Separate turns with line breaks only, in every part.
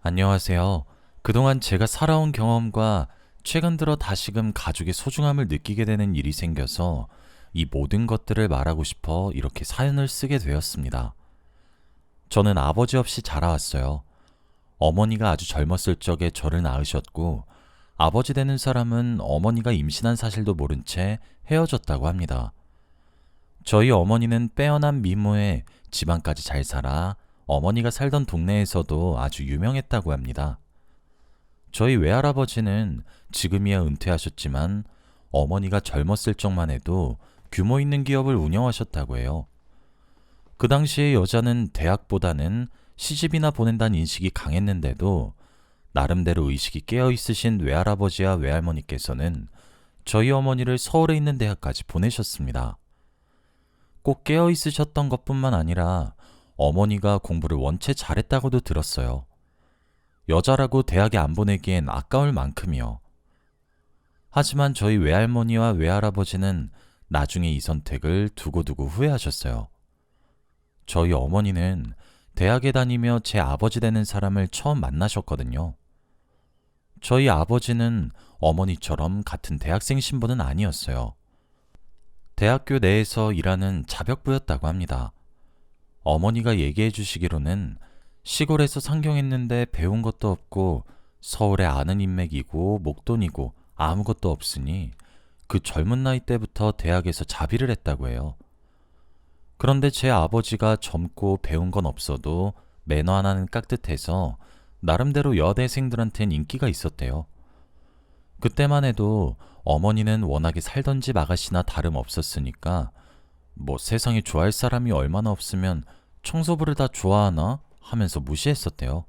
안녕하세요. 그동안 제가 살아온 경험과 최근 들어 다시금 가족의 소중함을 느끼게 되는 일이 생겨서 이 모든 것들을 말하고 싶어 이렇게 사연을 쓰게 되었습니다. 저는 아버지 없이 자라왔어요. 어머니가 아주 젊었을 적에 저를 낳으셨고, 아버지 되는 사람은 어머니가 임신한 사실도 모른 채 헤어졌다고 합니다. 저희 어머니는 빼어난 미모에 집안까지 잘 살아 어머니가 살던 동네에서도 아주 유명했다고 합니다. 저희 외할아버지는 지금이야 은퇴하셨지만 어머니가 젊었을 적만 해도 규모 있는 기업을 운영하셨다고 해요. 그 당시에 여자는 대학보다는 시집이나 보낸다는 인식이 강했는데도 나름대로 의식이 깨어 있으신 외할아버지와 외할머니께서는 저희 어머니를 서울에 있는 대학까지 보내셨습니다. 꼭 깨어 있으셨던 것뿐만 아니라 어머니가 공부를 원체 잘했다고도 들었어요. 여자라고 대학에 안 보내기엔 아까울 만큼이요. 하지만 저희 외할머니와 외할아버지는 나중에 이 선택을 두고두고 후회하셨어요. 저희 어머니는 대학에 다니며 제 아버지 되는 사람을 처음 만나셨거든요. 저희 아버지는 어머니처럼 같은 대학생 신분은 아니었어요. 대학교 내에서 일하는 자벽부였다고 합니다. 어머니가 얘기해 주시기로는 시골에서 상경했는데 배운 것도 없고 서울에 아는 인맥이고 목돈이고 아무것도 없으니 그 젊은 나이 때부터 대학에서 자비를 했다고 해요. 그런데 제 아버지가 젊고 배운 건 없어도 매너 하나는 깍듯해서 나름대로 여대생들한텐 인기가 있었대요. 그때만 해도 어머니는 워낙에 살던 집 아가씨나 다름없었으니까 뭐 세상에 좋아할 사람이 얼마나 없으면 청소부를 다 좋아하나 하면서 무시했었대요.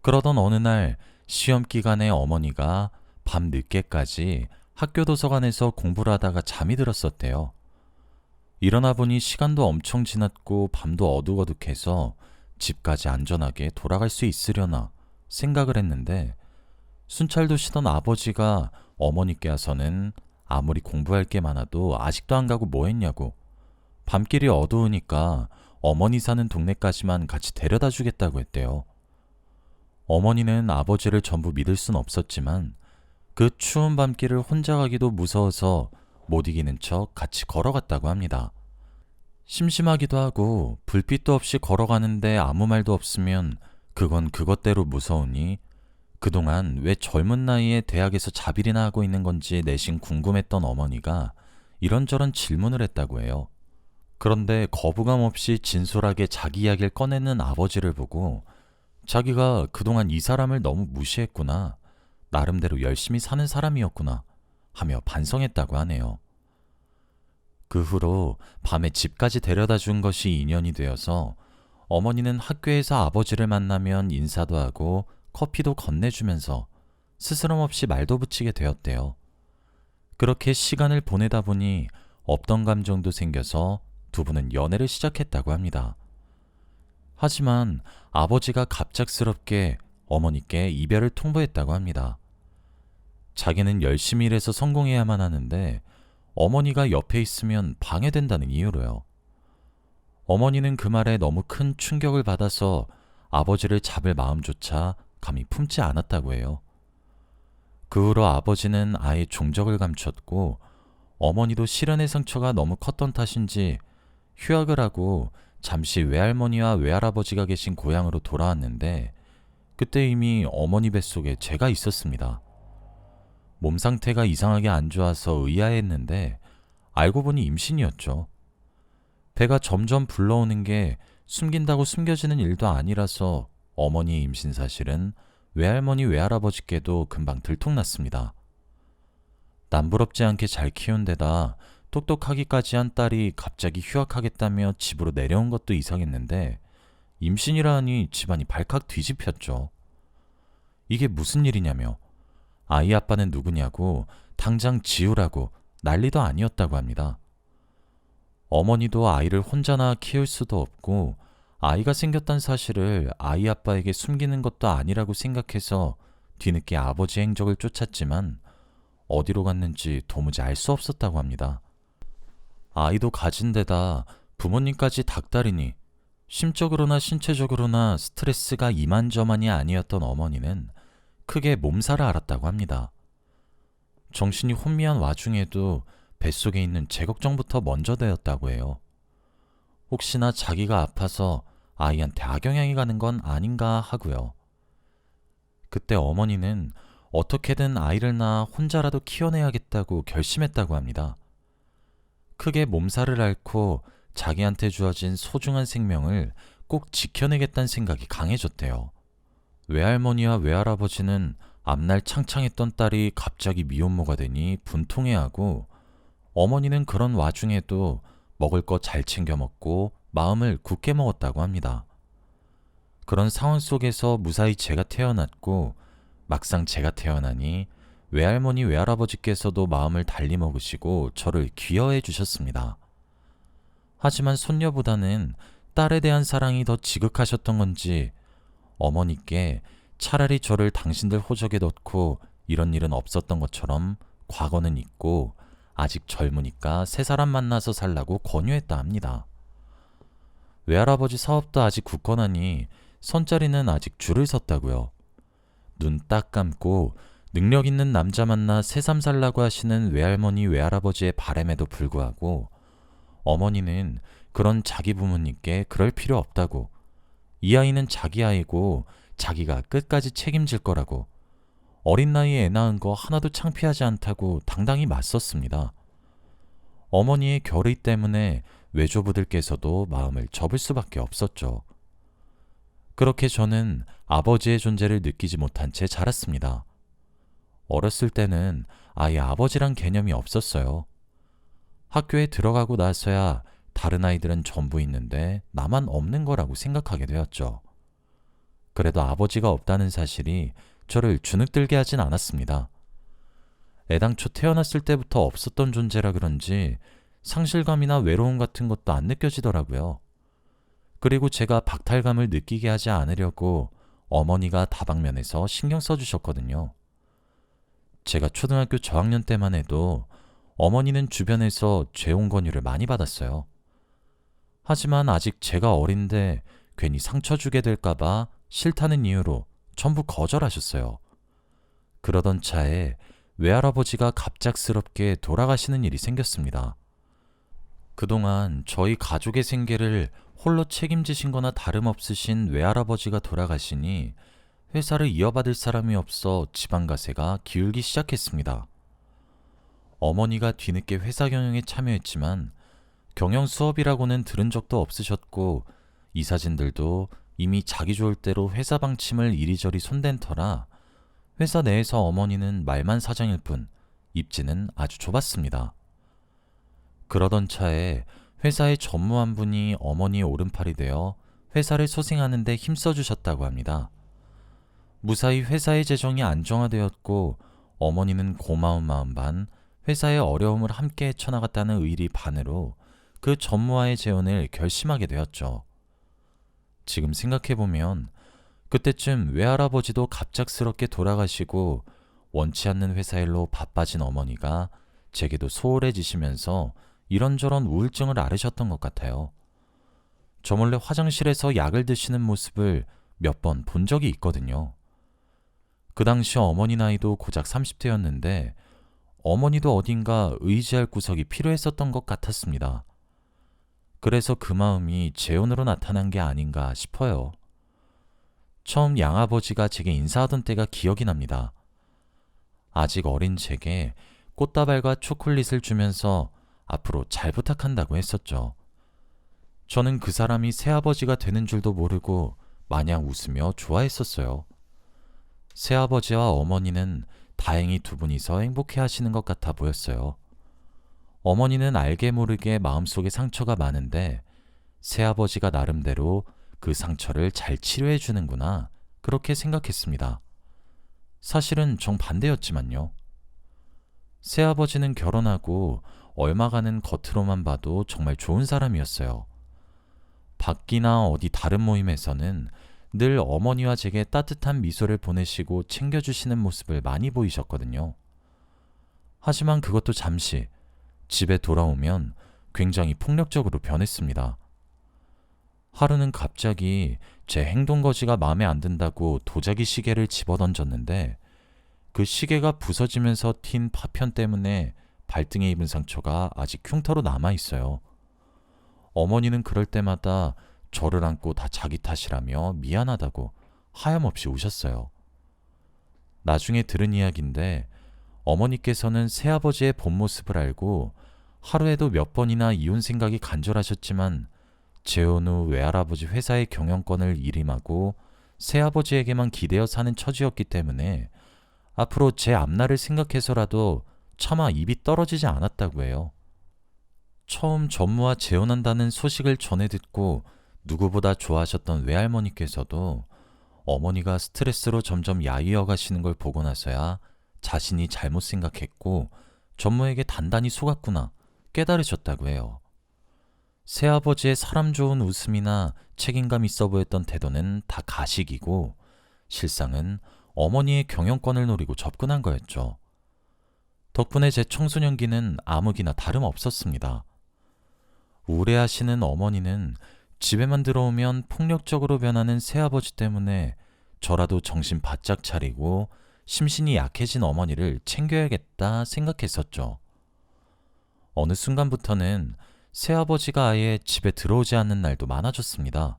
그러던 어느 날 시험 기간에 어머니가 밤 늦게까지 학교 도서관에서 공부를 하다가 잠이 들었었대요. 일어나 보니 시간도 엄청 지났고 밤도 어둑어둑해서 집까지 안전하게 돌아갈 수 있으려나 생각을 했는데, 순찰도 쉬던 아버지가 어머니께 와서는 아무리 공부할 게 많아도 아직도 안 가고 뭐 했냐고, 밤길이 어두우니까 어머니 사는 동네까지만 같이 데려다 주겠다고 했대요. 어머니는 아버지를 전부 믿을 순 없었지만 그 추운 밤길을 혼자 가기도 무서워서 못 이기는 척 같이 걸어갔다고 합니다. 심심하기도 하고 불빛도 없이 걸어가는데 아무 말도 없으면 그건 그것대로 무서우니 그동안 왜 젊은 나이에 대학에서 자빌이나 하고 있는 건지 내심 궁금했던 어머니가 이런저런 질문을 했다고 해요. 그런데 거부감 없이 진솔하게 자기 이야기를 꺼내는 아버지를 보고 자기가 그동안 이 사람을 너무 무시했구나, 나름대로 열심히 사는 사람이었구나 하며 반성했다고 하네요. 그 후로 밤에 집까지 데려다 준 것이 인연이 되어서 어머니는 학교에서 아버지를 만나면 인사도 하고 커피도 건네주면서 스스럼 없이 말도 붙이게 되었대요. 그렇게 시간을 보내다 보니 없던 감정도 생겨서 두 분은 연애를 시작했다고 합니다. 하지만 아버지가 갑작스럽게 어머니께 이별을 통보했다고 합니다. 자기는 열심히 일해서 성공해야만 하는데 어머니가 옆에 있으면 방해된다는 이유로요. 어머니는 그 말에 너무 큰 충격을 받아서 아버지를 잡을 마음조차 감히 품지 않았다고 해요. 그 후로 아버지는 아예 종적을 감췄고 어머니도 실연의 상처가 너무 컸던 탓인지 휴학을 하고 잠시 외할머니와 외할아버지가 계신 고향으로 돌아왔는데, 그때 이미 어머니 뱃속에 제가 있었습니다. 몸 상태가 이상하게 안 좋아서 의아했는데 알고 보니 임신이었죠. 배가 점점 불러오는 게 숨긴다고 숨겨지는 일도 아니라서 어머니의 임신 사실은 외할머니 외할아버지께도 금방 들통났습니다. 남부럽지 않게 잘 키운 데다 똑똑하기까지 한 딸이 갑자기 휴학하겠다며 집으로 내려온 것도 이상했는데 임신이라 하니 집안이 발칵 뒤집혔죠. 이게 무슨 일이냐며 아이 아빠는 누구냐고 당장 지우라고 난리도 아니었다고 합니다. 어머니도 아이를 혼자나 키울 수도 없고 아이가 생겼다는 사실을 아이 아빠에게 숨기는 것도 아니라고 생각해서 뒤늦게 아버지 행적을 쫓았지만 어디로 갔는지 도무지 알 수 없었다고 합니다. 아이도 가진 데다 부모님까지 닥달이니 심적으로나 신체적으로나 스트레스가 이만저만이 아니었던 어머니는 크게 몸살을 앓았다고 합니다. 정신이 혼미한 와중에도 뱃속에 있는 제 걱정부터 먼저 되었다고 해요. 혹시나 자기가 아파서 아이한테 악영향이 가는 건 아닌가 하고요. 그때 어머니는 어떻게든 아이를 낳아 혼자라도 키워내야겠다고 결심했다고 합니다. 크게 몸살을 앓고 자기한테 주어진 소중한 생명을 꼭 지켜내겠다는 생각이 강해졌대요. 외할머니와 외할아버지는 앞날 창창했던 딸이 갑자기 미혼모가 되니 분통해하고, 어머니는 그런 와중에도 먹을 거 잘 챙겨 먹고 마음을 굳게 먹었다고 합니다. 그런 상황 속에서 무사히 제가 태어났고, 막상 제가 태어나니 외할머니 외할아버지께서도 마음을 달리 먹으시고 저를 귀여해 주셨습니다. 하지만 손녀보다는 딸에 대한 사랑이 더 지극하셨던 건지 어머니께 차라리 저를 당신들 호적에 넣고 이런 일은 없었던 것처럼 과거는 잊고 아직 젊으니까 새 사람 만나서 살라고 권유했다 합니다. 외할아버지 사업도 아직 굳건하니 선자리는 아직 줄을 섰다고요. 눈 딱 감고 능력 있는 남자 만나 새삼 살라고 하시는 외할머니 외할아버지의 바람에도 불구하고 어머니는 그런 자기 부모님께 그럴 필요 없다고, 이 아이는 자기 아이고 자기가 끝까지 책임질 거라고, 어린 나이에 애 낳은 거 하나도 창피하지 않다고 당당히 맞섰습니다. 어머니의 결의 때문에 외조부들께서도 마음을 접을 수밖에 없었죠. 그렇게 저는 아버지의 존재를 느끼지 못한 채 자랐습니다. 어렸을 때는 아예 아버지란 개념이 없었어요. 학교에 들어가고 나서야 다른 아이들은 전부 있는데 나만 없는 거라고 생각하게 되었죠. 그래도 아버지가 없다는 사실이 저를 주눅들게 하진 않았습니다. 애당초 태어났을 때부터 없었던 존재라 그런지 상실감이나 외로움 같은 것도 안 느껴지더라고요. 그리고 제가 박탈감을 느끼게 하지 않으려고 어머니가 다방면에서 신경 써주셨거든요. 제가 초등학교 저학년 때만 해도 어머니는 주변에서 죄옹 권유를 많이 받았어요. 하지만 아직 제가 어린데 괜히 상처 주게 될까봐 싫다는 이유로 전부 거절하셨어요. 그러던 차에 외할아버지가 갑작스럽게 돌아가시는 일이 생겼습니다. 그동안 저희 가족의 생계를 홀로 책임지신 거나 다름없으신 외할아버지가 돌아가시니 회사를 이어받을 사람이 없어 지방가세가 기울기 시작했습니다. 어머니가 뒤늦게 회사 경영에 참여했지만 경영 수업이라고는 들은 적도 없으셨고, 이사진들도 이미 자기 좋을 대로 회사 방침을 이리저리 손댄 터라 회사 내에서 어머니는 말만 사장일 뿐 입지는 아주 좁았습니다. 그러던 차에 회사의 전무 한 분이 어머니의 오른팔이 되어 회사를 소생하는 데 힘써주셨다고 합니다. 무사히 회사의 재정이 안정화되었고 어머니는 고마운 마음 반, 회사의 어려움을 함께 헤쳐나갔다는 의리 반으로 그 전무와의 재혼을 결심하게 되었죠. 지금 생각해보면 그때쯤 외할아버지도 갑작스럽게 돌아가시고 원치 않는 회사 일로 바빠진 어머니가 제게도 소홀해지시면서 이런저런 우울증을 앓으셨던 것 같아요. 저 몰래 화장실에서 약을 드시는 모습을 몇 번 본 적이 있거든요. 그 당시 어머니 나이도 고작 30대였는데 어머니도 어딘가 의지할 구석이 필요했었던 것 같았습니다. 그래서 그 마음이 재혼으로 나타난 게 아닌가 싶어요. 처음 양아버지가 제게 인사하던 때가 기억이 납니다. 아직 어린 제게 꽃다발과 초콜릿을 주면서 앞으로 잘 부탁한다고 했었죠. 저는 그 사람이 새아버지가 되는 줄도 모르고 마냥 웃으며 좋아했었어요. 새아버지와 어머니는 다행히 두 분이서 행복해 하시는 것 같아 보였어요. 어머니는 알게 모르게 마음속에 상처가 많은데 새아버지가 나름대로 그 상처를 잘 치료해 주는구나, 그렇게 생각했습니다. 사실은 정반대였지만요. 새아버지는 결혼하고 얼마간은 겉으로만 봐도 정말 좋은 사람이었어요. 밖이나 어디 다른 모임에서는 늘 어머니와 제게 따뜻한 미소를 보내시고 챙겨주시는 모습을 많이 보이셨거든요. 하지만 그것도 잠시, 집에 돌아오면 굉장히 폭력적으로 변했습니다. 하루는 갑자기 제 행동 거지가 마음에 안 든다고 도자기 시계를 집어던졌는데 그 시계가 부서지면서 튄 파편 때문에 발등에 입은 상처가 아직 흉터로 남아 있어요. 어머니는 그럴 때마다 저를 안고 다 자기 탓이라며 미안하다고 하염없이 우셨어요. 나중에 들은 이야기인데 어머니께서는 새아버지의 본 모습을 알고 하루에도 몇 번이나 이혼 생각이 간절하셨지만 재혼 후 외할아버지 회사의 경영권을 일임하고 새아버지에게만 기대어 사는 처지였기 때문에 앞으로 제 앞날을 생각해서라도 차마 입이 떨어지지 않았다고 해요. 처음 전무와 재혼한다는 소식을 전해 듣고 누구보다 좋아하셨던 외할머니께서도 어머니가 스트레스로 점점 야위어 가시는 걸 보고 나서야 자신이 잘못 생각했고 전무에게 단단히 속았구나 깨달으셨다고 해요. 새아버지의 사람 좋은 웃음이나 책임감 있어 보였던 태도는 다 가식이고 실상은 어머니의 경영권을 노리고 접근한 거였죠. 덕분에 제 청소년기는 암흑이나 다름없었습니다. 우울해하시는 어머니는 집에만 들어오면 폭력적으로 변하는 새아버지 때문에 저라도 정신 바짝 차리고 심신이 약해진 어머니를 챙겨야겠다 생각했었죠. 어느 순간부터는 새아버지가 아예 집에 들어오지 않는 날도 많아졌습니다.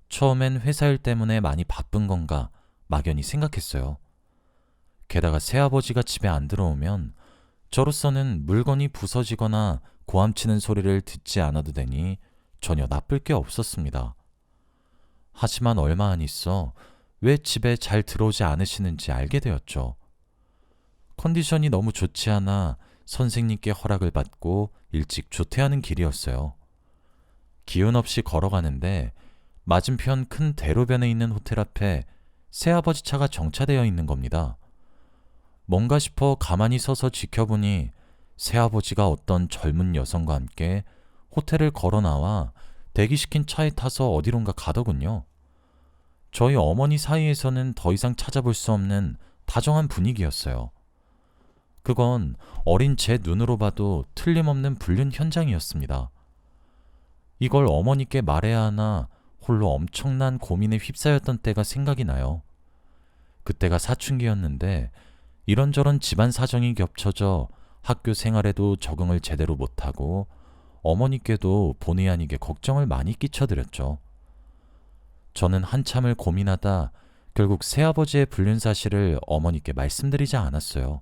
처음엔 회사 일 때문에 많이 바쁜 건가 막연히 생각했어요. 게다가 새아버지가 집에 안 들어오면 저로서는 물건이 부서지거나 고함치는 소리를 듣지 않아도 되니 전혀 나쁠 게 없었습니다. 하지만 얼마 안 있어 왜 집에 잘 들어오지 않으시는지 알게 되었죠. 컨디션이 너무 좋지 않아 선생님께 허락을 받고 일찍 조퇴하는 길이었어요. 기운 없이 걸어가는데 맞은편 큰 대로변에 있는 호텔 앞에 새아버지 차가 정차되어 있는 겁니다. 뭔가 싶어 가만히 서서 지켜보니 새아버지가 어떤 젊은 여성과 함께 호텔을 걸어 나와 대기시킨 차에 타서 어디론가 가더군요. 저희 어머니 사이에서는 더 이상 찾아볼 수 없는 다정한 분위기였어요. 그건 어린 제 눈으로 봐도 틀림없는 불륜 현장이었습니다. 이걸 어머니께 말해야 하나 홀로 엄청난 고민에 휩싸였던 때가 생각이 나요. 그때가 사춘기였는데 이런저런 집안 사정이 겹쳐져 학교 생활에도 적응을 제대로 못하고 어머니께도 본의 아니게 걱정을 많이 끼쳐드렸죠. 저는 한참을 고민하다 결국 새아버지의 불륜 사실을 어머니께 말씀드리지 않았어요.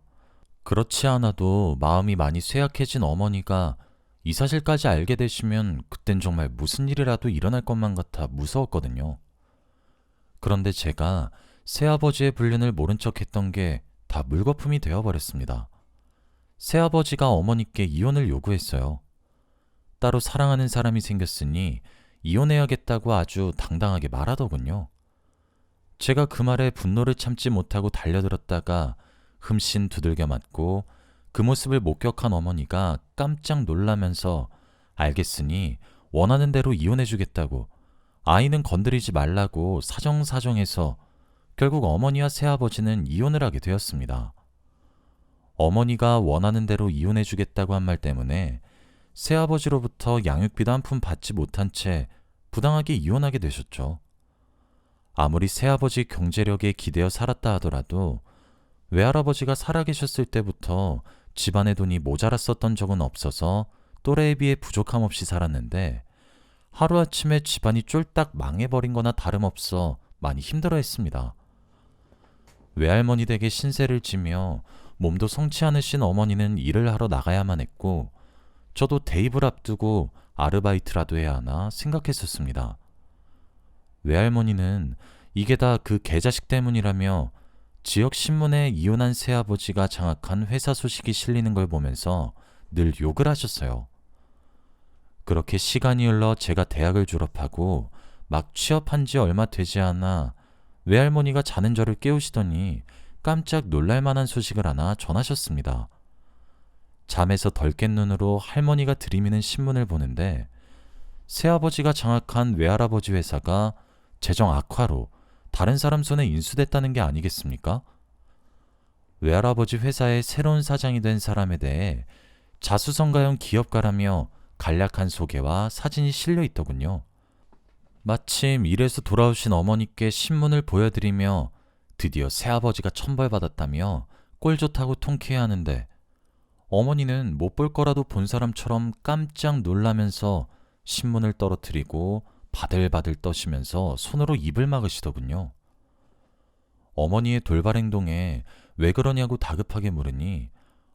그렇지 않아도 마음이 많이 쇠약해진 어머니가 이 사실까지 알게 되시면 그땐 정말 무슨 일이라도 일어날 것만 같아 무서웠거든요. 그런데 제가 새아버지의 불륜을 모른 척 했던 게 다 물거품이 되어버렸습니다. 새아버지가 어머니께 이혼을 요구했어요. 따로 사랑하는 사람이 생겼으니 이혼해야겠다고 아주 당당하게 말하더군요. 제가 그 말에 분노를 참지 못하고 달려들었다가 흠씬 두들겨 맞고 그 모습을 목격한 어머니가 깜짝 놀라면서 알겠으니 원하는 대로 이혼해주겠다고 아이는 건드리지 말라고 사정사정해서 결국 어머니와 새아버지는 이혼을 하게 되었습니다. 어머니가 원하는 대로 이혼해주겠다고 한 말 때문에 새아버지로부터 양육비도 한 푼 받지 못한 채 부당하게 이혼하게 되셨죠. 아무리 새아버지 경제력에 기대어 살았다 하더라도 외할아버지가 살아계셨을 때부터 집안의 돈이 모자랐었던 적은 없어서 또래에 비해 부족함 없이 살았는데 하루아침에 집안이 쫄딱 망해버린 거나 다름없어 많이 힘들어했습니다. 외할머니 댁에 신세를 지며 몸도 성치 않으신 어머니는 일을 하러 나가야만 했고 저도 대입을 앞두고 아르바이트라도 해야 하나 생각했었습니다. 외할머니는 이게 다 그 개자식 때문이라며 지역 신문에 이혼한 새아버지가 장악한 회사 소식이 실리는 걸 보면서 늘 욕을 하셨어요. 그렇게 시간이 흘러 제가 대학을 졸업하고 막 취업한 지 얼마 되지 않아 외할머니가 자는 저를 깨우시더니 깜짝 놀랄만한 소식을 하나 전하셨습니다. 잠에서 덜 깬 눈으로 할머니가 들이미는 신문을 보는데 새아버지가 장악한 외할아버지 회사가 재정 악화로 다른 사람 손에 인수됐다는 게 아니겠습니까? 외할아버지 회사의 새로운 사장이 된 사람에 대해 자수성가형 기업가라며 간략한 소개와 사진이 실려 있더군요. 마침 일에서 돌아오신 어머니께 신문을 보여드리며 드디어 새아버지가 천벌받았다며 꼴 좋다고 통쾌해하는데 어머니는 못 볼 거라도 본 사람처럼 깜짝 놀라면서 신문을 떨어뜨리고 바들바들 떠시면서 손으로 입을 막으시더군요. 어머니의 돌발 행동에 왜 그러냐고 다급하게 물으니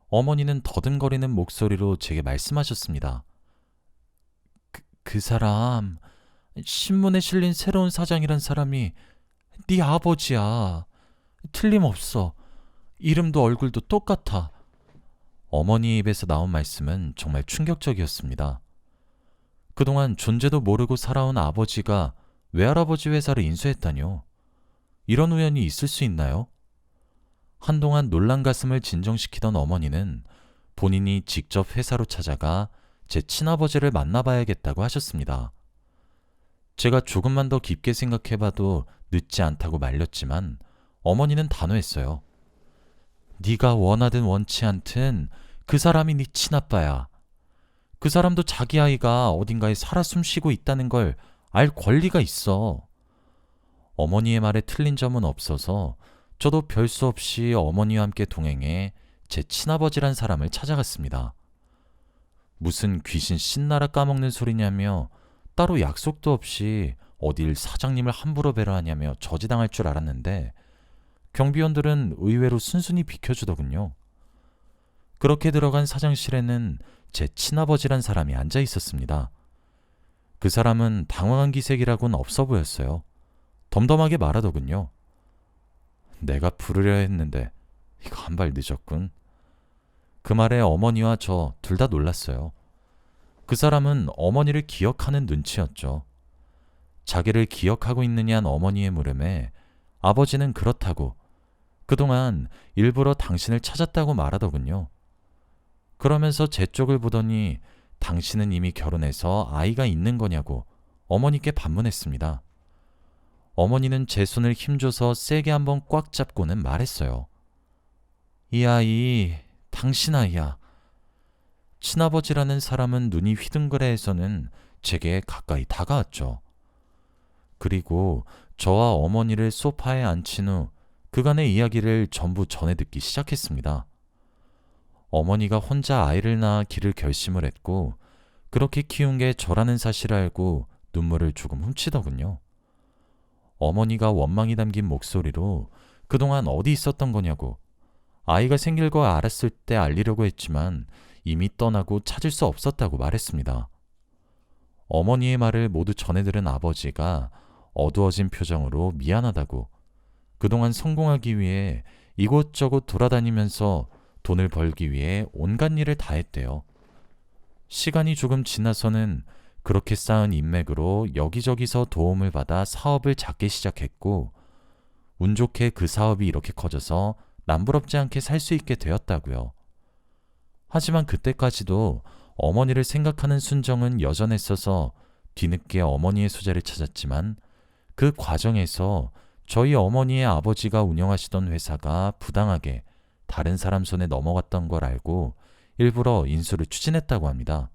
어머니는 더듬거리는 목소리로 제게 말씀하셨습니다. 그 사람, 신문에 실린 새로운 사장이란 사람이 네 아버지야. 틀림없어. 이름도 얼굴도 똑같아. 어머니의 입에서 나온 말씀은 정말 충격적이었습니다. 그동안 존재도 모르고 살아온 아버지가 외할아버지 회사를 인수했다뇨. 이런 우연이 있을 수 있나요? 한동안 놀란 가슴을 진정시키던 어머니는 본인이 직접 회사로 찾아가 제 친아버지를 만나봐야겠다고 하셨습니다. 제가 조금만 더 깊게 생각해봐도 늦지 않다고 말렸지만 어머니는 단호했어요. 네가 원하든 원치 않든 그 사람이 네 친아빠야. 그 사람도 자기 아이가 어딘가에 살아 숨쉬고 있다는 걸 알 권리가 있어. 어머니의 말에 틀린 점은 없어서 저도 별 수 없이 어머니와 함께 동행해 제 친아버지란 사람을 찾아갔습니다. 무슨 귀신 신나라 까먹는 소리냐며 따로 약속도 없이 어딜 사장님을 함부로 뵈러 하냐며 저지당할 줄 알았는데 경비원들은 의외로 순순히 비켜주더군요. 그렇게 들어간 사장실에는 제 친아버지란 사람이 앉아 있었습니다. 그 사람은 당황한 기색이라고는 없어 보였어요. 덤덤하게 말하더군요. 내가 부르려 했는데 이거 한 발 늦었군. 그 말에 어머니와 저 둘 다 놀랐어요. 그 사람은 어머니를 기억하는 눈치였죠. 자기를 기억하고 있느냐는 어머니의 물음에 아버지는 그렇다고 그동안 일부러 당신을 찾았다고 말하더군요. 그러면서 제 쪽을 보더니 당신은 이미 결혼해서 아이가 있는 거냐고 어머니께 반문했습니다. 어머니는 제 손을 힘줘서 세게 한번 꽉 잡고는 말했어요. 이 아이, 당신 아이야. 친아버지라는 사람은 눈이 휘둥그레해서는 제게 가까이 다가왔죠. 그리고 저와 어머니를 소파에 앉힌 후 그간의 이야기를 전부 전해 듣기 시작했습니다. 어머니가 혼자 아이를 낳아 기를 결심을 했고 그렇게 키운 게 저라는 사실을 알고 눈물을 조금 훔치더군요. 어머니가 원망이 담긴 목소리로 그동안 어디 있었던 거냐고 아이가 생길 거 알았을 때 알리려고 했지만 이미 떠나고 찾을 수 없었다고 말했습니다. 어머니의 말을 모두 전해 들은 아버지가 어두워진 표정으로 미안하다고 그동안 성공하기 위해 이곳저곳 돌아다니면서 돈을 벌기 위해 온갖 일을 다 했대요. 시간이 조금 지나서는 그렇게 쌓은 인맥으로 여기저기서 도움을 받아 사업을 작게 시작했고 운 좋게 그 사업이 이렇게 커져서 남부럽지 않게 살 수 있게 되었다고요. 하지만 그때까지도 어머니를 생각하는 순정은 여전했어서 뒤늦게 어머니의 소재를 찾았지만 그 과정에서 저희 어머니의 아버지가 운영하시던 회사가 부당하게 다른 사람 손에 넘어갔던 걸 알고 일부러 인수를 추진했다고 합니다.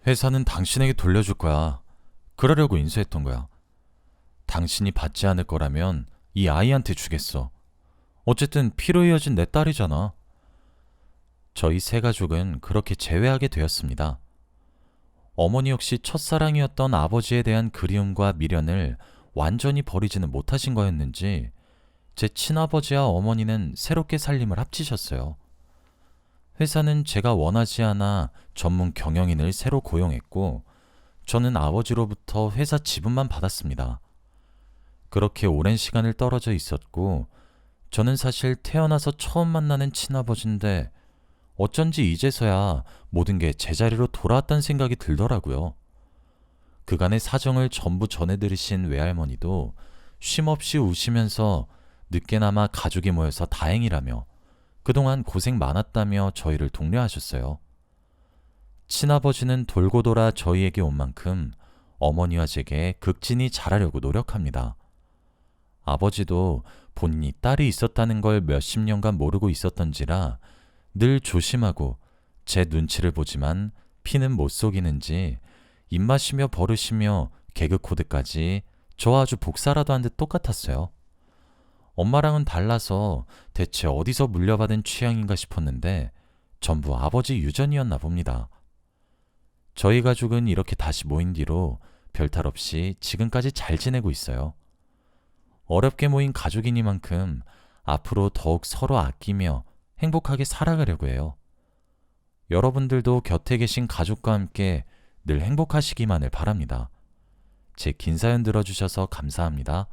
회사는 당신에게 돌려줄 거야. 그러려고 인수했던 거야. 당신이 받지 않을 거라면 이 아이한테 주겠어. 어쨌든 피로 이어진 내 딸이잖아. 저희 세 가족은 그렇게 재회하게 되었습니다. 어머니 역시 첫사랑이었던 아버지에 대한 그리움과 미련을 완전히 버리지는 못하신 거였는지 제 친아버지와 어머니는 새롭게 살림을 합치셨어요. 회사는 제가 원하지 않아 전문 경영인을 새로 고용했고 저는 아버지로부터 회사 지분만 받았습니다. 그렇게 오랜 시간을 떨어져 있었고 저는 사실 태어나서 처음 만나는 친아버지인데 어쩐지 이제서야 모든 게 제자리로 돌아왔다는 생각이 들더라고요. 그간의 사정을 전부 전해 들으신 외할머니도 쉼없이 우시면서 늦게나마 가족이 모여서 다행이라며 그동안 고생 많았다며 저희를 독려하셨어요. 친아버지는 돌고 돌아 저희에게 온 만큼 어머니와 제게 극진히 잘하려고 노력합니다. 아버지도 본인이 딸이 있었다는 걸 몇십 년간 모르고 있었던지라 늘 조심하고 제 눈치를 보지만 피는 못 속이는지 입마시며 버르시며 개그 코드까지 저 아주 복사라도 한 듯 똑같았어요. 엄마랑은 달라서 대체 어디서 물려받은 취향인가 싶었는데 전부 아버지 유전이었나 봅니다. 저희 가족은 이렇게 다시 모인 뒤로 별탈 없이 지금까지 잘 지내고 있어요. 어렵게 모인 가족이니만큼 앞으로 더욱 서로 아끼며 행복하게 살아가려고 해요. 여러분들도 곁에 계신 가족과 함께 늘 행복하시기만을 바랍니다. 제 긴 사연 들어주셔서 감사합니다.